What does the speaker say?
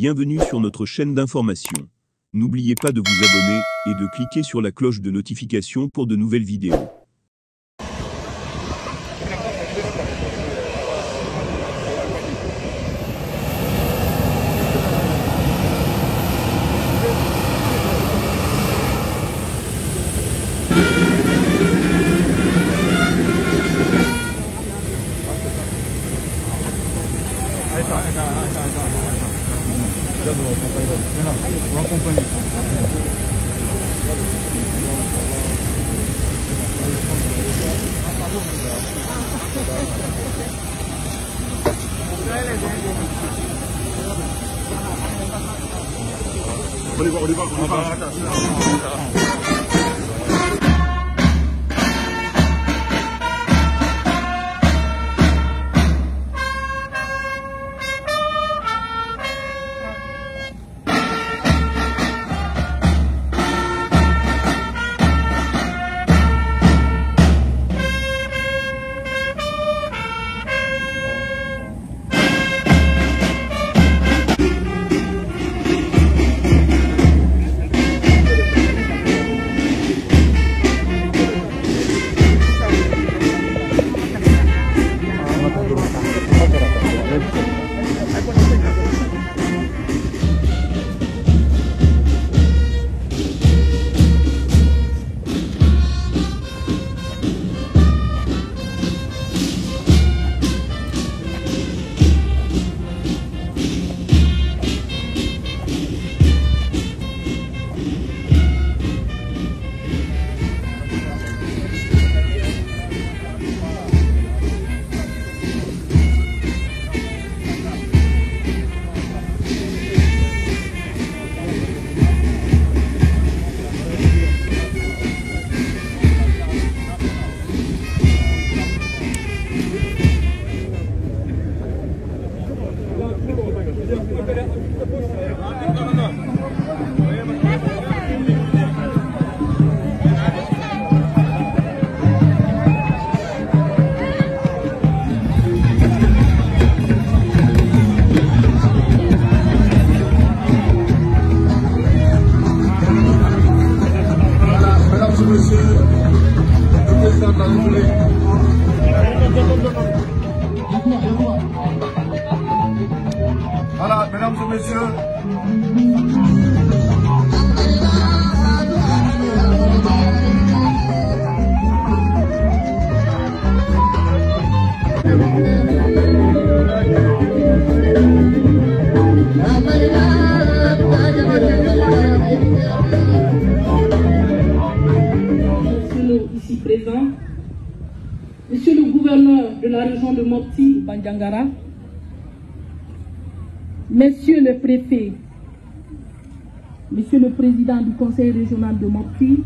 Bienvenue sur notre chaîne d'information. N'oubliez pas de vous abonner et de cliquer sur la cloche de notification pour de nouvelles vidéos. On y va. Voilà, mesdames et messieurs. Ici présent, Monsieur le gouverneur de la région de Mopti, Bandiangara, Messieurs les préfets, Monsieur le président du conseil régional de Mopti,